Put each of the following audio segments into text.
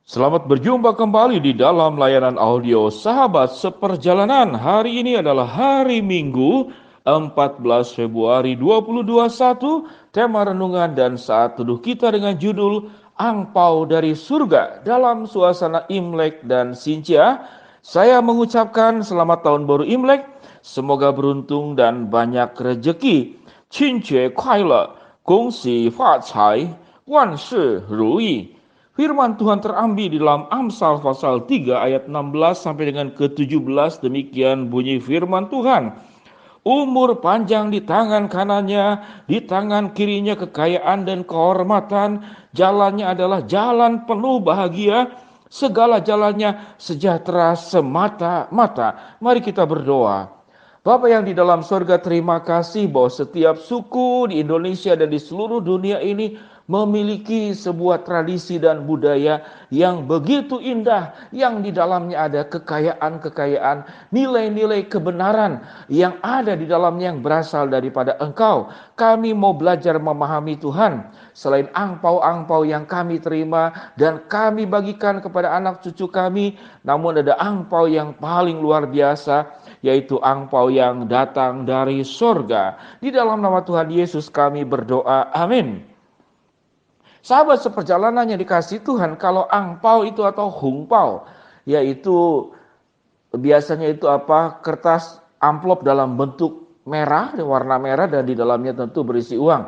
Selamat berjumpa kembali di dalam layanan audio Sahabat Seperjalanan. Hari ini adalah hari Minggu 14 Februari 2021. Tema renungan dan saat teduh kita dengan judul Angpau dari Surga. Dalam suasana Imlek dan Sinja, saya mengucapkan selamat tahun baru Imlek. Semoga beruntung dan banyak rejeki. Qinjue kuai gongxi fa cai, wan shi ru yi. Firman Tuhan terambil di dalam Amsal pasal 3 ayat 16 sampai dengan ke-17. Demikian bunyi firman Tuhan. Umur panjang di tangan kanannya, di tangan kirinya kekayaan dan kehormatan. Jalannya adalah jalan penuh bahagia, segala jalannya sejahtera semata-mata. Mari kita berdoa. Bapa yang di dalam surga, terima kasih bahwa setiap suku di Indonesia dan di seluruh dunia ini memiliki sebuah tradisi dan budaya yang begitu indah, yang di dalamnya ada kekayaan-kekayaan, nilai-nilai kebenaran yang ada di dalamnya yang berasal daripada Engkau. Kami mau belajar memahami Tuhan. Selain angpau-angpau yang kami terima dan kami bagikan kepada anak cucu kami, namun ada angpau yang paling luar biasa, yaitu angpau yang datang dari surga. Di dalam nama Tuhan Yesus kami berdoa, amin. Sahabat seperjalanan yang dikasih Tuhan, kalau angpau itu atau hungpau, yaitu biasanya itu kertas amplop dalam bentuk merah, warna merah, dan di dalamnya tentu berisi uang.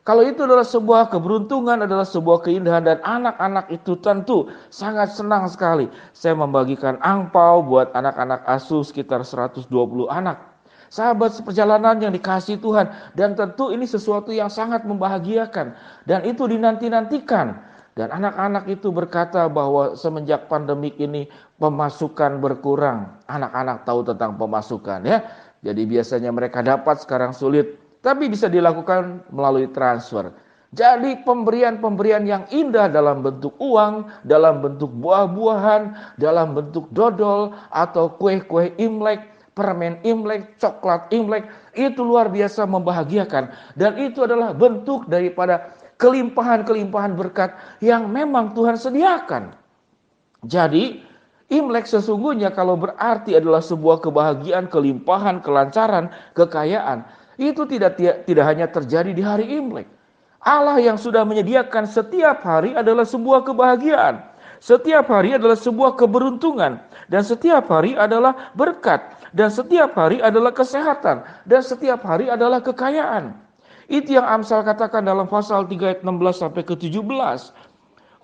Kalau itu adalah sebuah keberuntungan, adalah sebuah keindahan, dan anak-anak itu tentu sangat senang sekali. Saya membagikan angpau buat anak-anak asuh sekitar 120 anak. Sahabat seperjalanan yang dikasihi Tuhan, dan tentu ini sesuatu yang sangat membahagiakan dan itu dinanti-nantikan. Dan anak-anak itu berkata bahwa semenjak pandemik ini pemasukan berkurang. Anak-anak tahu tentang pemasukan ya. Jadi biasanya mereka dapat, sekarang sulit, tapi bisa dilakukan melalui transfer. Jadi pemberian-pemberian yang indah dalam bentuk uang, dalam bentuk buah-buahan, dalam bentuk dodol atau kue-kue Imlek, permen Imlek, coklat Imlek, itu luar biasa membahagiakan. Dan itu adalah bentuk daripada kelimpahan-kelimpahan berkat yang memang Tuhan sediakan. Jadi Imlek sesungguhnya kalau berarti adalah sebuah kebahagiaan, kelimpahan, kelancaran, kekayaan, itu tidak hanya terjadi di hari Imlek. Allah yang sudah menyediakan setiap hari adalah sebuah kebahagiaan. Setiap hari adalah sebuah keberuntungan. Dan setiap hari adalah berkat. Dan setiap hari adalah kesehatan. Dan setiap hari adalah kekayaan. Itu yang Amsal katakan dalam pasal 3 ayat 16 sampai ke 17.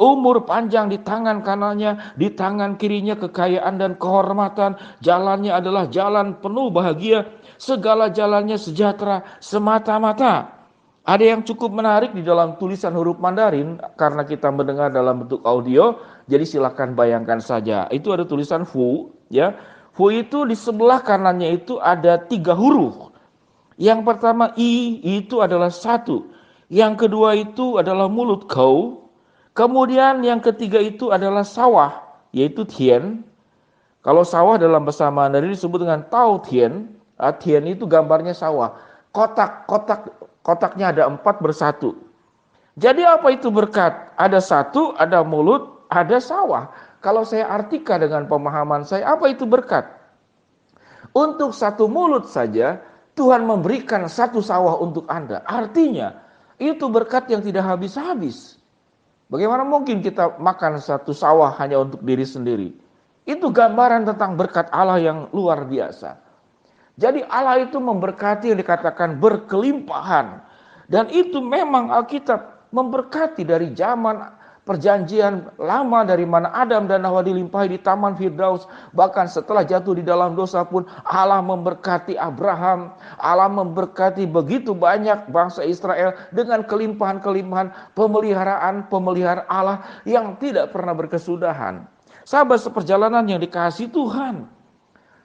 Umur panjang di tangan kanannya, di tangan kirinya kekayaan dan kehormatan. Jalannya adalah jalan penuh bahagia. Segala jalannya sejahtera semata-mata. Ada yang cukup menarik di dalam tulisan huruf Mandarin, karena kita mendengar dalam bentuk audio, jadi silakan bayangkan saja. Itu ada tulisan Fu, ya. Fu itu di sebelah kanannya itu ada 3 huruf. Yang pertama I itu adalah 1. Yang kedua itu adalah mulut kau. Kemudian yang ketiga itu adalah sawah, yaitu Tian. Kalau sawah dalam bahasa Mandarin disebut dengan Tao Tian. Tian itu gambarnya sawah. Kotaknya ada 4 bersatu. Jadi apa itu berkat? Ada 1, ada mulut, ada sawah. Kalau saya artikan dengan pemahaman saya, apa itu berkat? Untuk 1 mulut saja, Tuhan memberikan 1 sawah untuk Anda. Artinya, itu berkat yang tidak habis-habis. Bagaimana mungkin kita makan 1 sawah hanya untuk diri sendiri? Itu gambaran tentang berkat Allah yang luar biasa. Jadi Allah itu memberkati yang dikatakan berkelimpahan. Dan itu memang Alkitab memberkati dari zaman perjanjian lama, dari mana Adam dan Hawa dilimpahi di Taman Firdaus. Bahkan setelah jatuh di dalam dosa pun Allah memberkati Abraham. Allah memberkati begitu banyak bangsa Israel dengan kelimpahan-kelimpahan pemeliharaan Allah yang tidak pernah berkesudahan. Sahabat seperjalanan yang dikasihi Tuhan,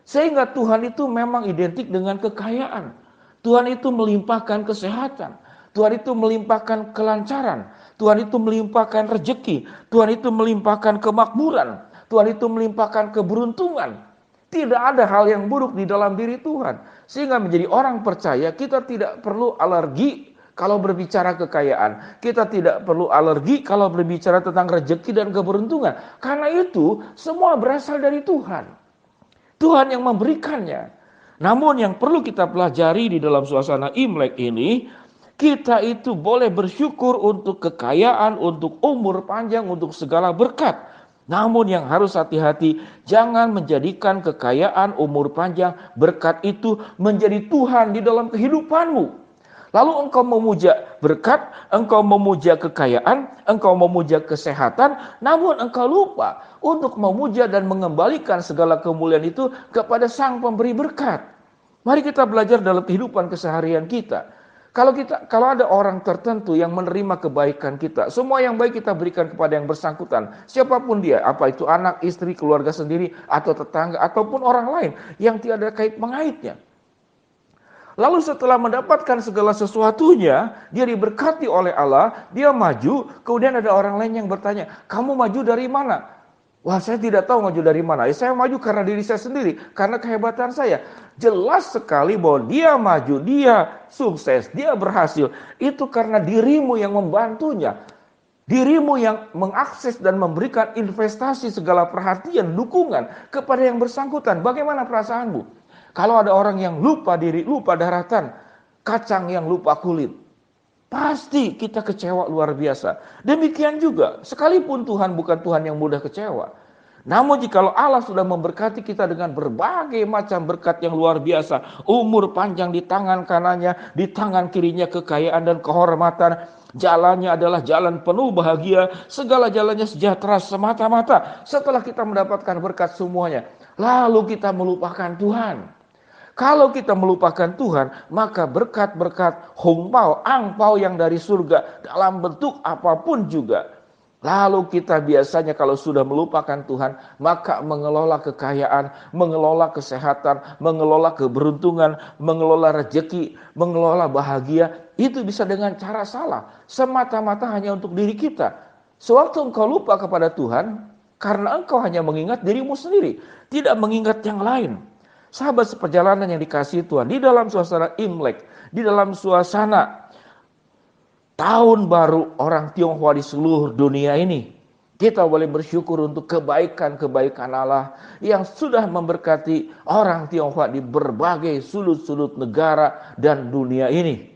sehingga Tuhan itu memang identik dengan kekayaan. Tuhan itu melimpahkan kesehatan. Tuhan itu melimpahkan kelancaran. Tuhan itu melimpahkan rejeki. Tuhan itu melimpahkan kemakmuran. Tuhan itu melimpahkan keberuntungan. Tidak ada hal yang buruk di dalam diri Tuhan. Sehingga menjadi orang percaya kita tidak perlu alergi Kalau berbicara kekayaan, kita tidak perlu alergi kalau berbicara tentang rezeki dan keberuntungan. Karena itu semua berasal dari Tuhan. Tuhan yang memberikannya. Namun yang perlu kita pelajari di dalam suasana Imlek ini, kita itu boleh bersyukur untuk kekayaan, untuk umur panjang, untuk segala berkat. Namun yang harus hati-hati, jangan menjadikan kekayaan, umur panjang, berkat itu menjadi Tuhan di dalam kehidupanmu. Lalu engkau memuja berkat, engkau memuja kekayaan, engkau memuja kesehatan, namun engkau lupa untuk memuja dan mengembalikan segala kemuliaan itu kepada Sang Pemberi berkat. Mari kita belajar dalam kehidupan keseharian kita. Kalau ada orang tertentu yang menerima kebaikan kita, semua yang baik kita berikan kepada yang bersangkutan, siapapun dia, apa itu anak, istri, keluarga sendiri, atau tetangga, ataupun orang lain yang tiada kait mengaitnya. Lalu setelah mendapatkan segala sesuatunya, dia diberkati oleh Allah, dia maju, kemudian ada orang lain yang bertanya, kamu maju dari mana? Wah, saya tidak tahu maju dari mana. Saya maju karena diri saya sendiri, karena kehebatan saya. Jelas sekali bahwa dia maju, dia sukses, dia berhasil. Itu karena dirimu yang membantunya. Dirimu yang mengakses dan memberikan investasi segala perhatian, dukungan kepada yang bersangkutan. Bagaimana perasaanmu? Kalau ada orang yang lupa diri, lupa daratan, kacang yang lupa kulit, pasti kita kecewa luar biasa. Demikian juga, sekalipun Tuhan bukan Tuhan yang mudah kecewa. Namun jikalau Allah sudah memberkati kita dengan berbagai macam berkat yang luar biasa, umur panjang di tangan kanannya, di tangan kirinya kekayaan dan kehormatan, jalannya adalah jalan penuh bahagia, segala jalannya sejahtera semata-mata. Setelah kita mendapatkan berkat semuanya, lalu kita melupakan Tuhan. Kalau kita melupakan Tuhan, maka berkat-berkat hongpao, angpao yang dari surga dalam bentuk apapun juga. Lalu kita biasanya kalau sudah melupakan Tuhan, maka mengelola kekayaan, mengelola kesehatan, mengelola keberuntungan, mengelola rezeki, mengelola bahagia, itu bisa dengan cara salah. Semata-mata hanya untuk diri kita. Sewaktu engkau lupa kepada Tuhan, karena engkau hanya mengingat dirimu sendiri, tidak mengingat yang lain. Sahabat seperjalanan yang dikasihi Tuhan, di dalam suasana Imlek, di dalam suasana tahun baru orang Tionghoa di seluruh dunia ini, kita boleh bersyukur untuk kebaikan-kebaikan Allah yang sudah memberkati orang Tionghoa di berbagai sudut-sudut negara dan dunia ini.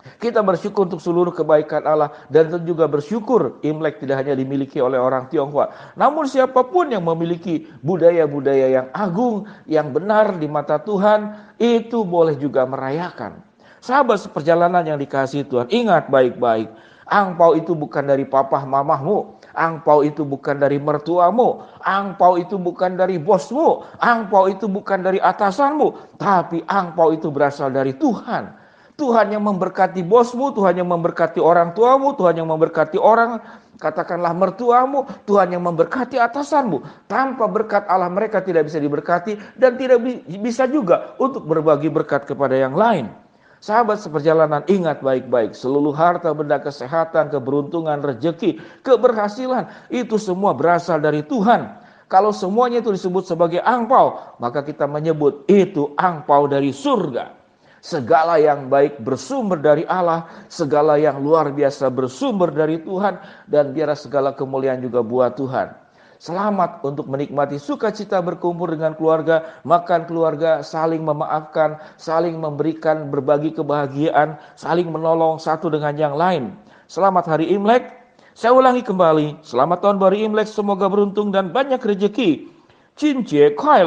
Kita bersyukur untuk seluruh kebaikan Allah dan juga bersyukur Imlek tidak hanya dimiliki oleh orang Tionghoa. Namun siapapun yang memiliki budaya-budaya yang agung, yang benar di mata Tuhan, itu boleh juga merayakan. Sahabat seperjalanan yang dikasihi Tuhan, ingat baik-baik. Angpau itu bukan dari papah mamahmu. Angpau itu bukan dari mertuamu. Angpau itu bukan dari bosmu. Angpau itu bukan dari atasanmu. Tapi angpau itu berasal dari Tuhan. Tuhan yang memberkati bosmu, Tuhan yang memberkati orang tuamu, Tuhan yang memberkati orang, katakanlah mertuamu, Tuhan yang memberkati atasanmu. Tanpa berkat Allah mereka tidak bisa diberkati dan tidak bisa juga untuk berbagi berkat kepada yang lain. Sahabat seperjalanan, ingat baik-baik, seluruh harta benda, kesehatan, keberuntungan, rezeki, keberhasilan, itu semua berasal dari Tuhan. Kalau semuanya itu disebut sebagai angpau, maka kita menyebut itu angpau dari surga. Segala yang baik bersumber dari Allah, segala yang luar biasa bersumber dari Tuhan, dan biarlah segala kemuliaan juga buat Tuhan. Selamat untuk menikmati sukacita berkumpul dengan keluarga, makan keluarga, saling memaafkan, saling memberikan berbagi kebahagiaan, saling menolong satu dengan yang lain. Selamat hari Imlek. Saya ulangi kembali, selamat tahun baru Imlek, semoga beruntung dan banyak rezeki. Jinjie kuai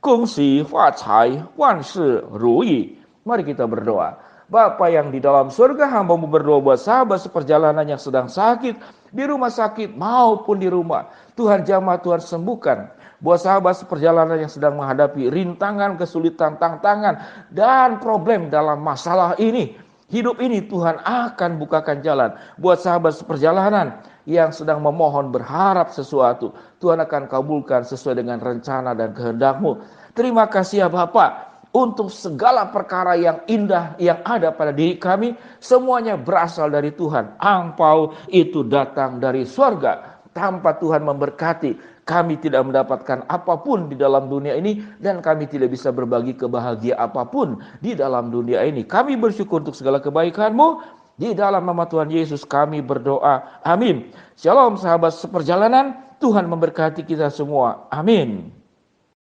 gongxi facai, wanshi ruyi. Mari kita berdoa. Bapa yang di dalam surga, hamba-Mu berdoa buat sahabat seperjalanan yang sedang sakit, di rumah sakit maupun di rumah. Tuhan jamah, Tuhan sembuhkan. Buat sahabat seperjalanan yang sedang menghadapi rintangan, kesulitan, tantangan, dan problem dalam masalah ini. Hidup ini Tuhan akan bukakan jalan. Buat sahabat seperjalanan yang sedang memohon berharap sesuatu, Tuhan akan kabulkan sesuai dengan rencana dan kehendak-Mu. Terima kasih ya Bapak. Untuk segala perkara yang indah yang ada pada diri kami, semuanya berasal dari Tuhan. Angpau itu datang dari surga. Tanpa Tuhan memberkati, kami tidak mendapatkan apapun di dalam dunia ini, dan kami tidak bisa berbagi kebahagiaan apapun di dalam dunia ini. Kami bersyukur untuk segala kebaikan-Mu. Di dalam nama Tuhan Yesus kami berdoa. Amin. Shalom sahabat seperjalanan. Tuhan memberkati kita semua. Amin.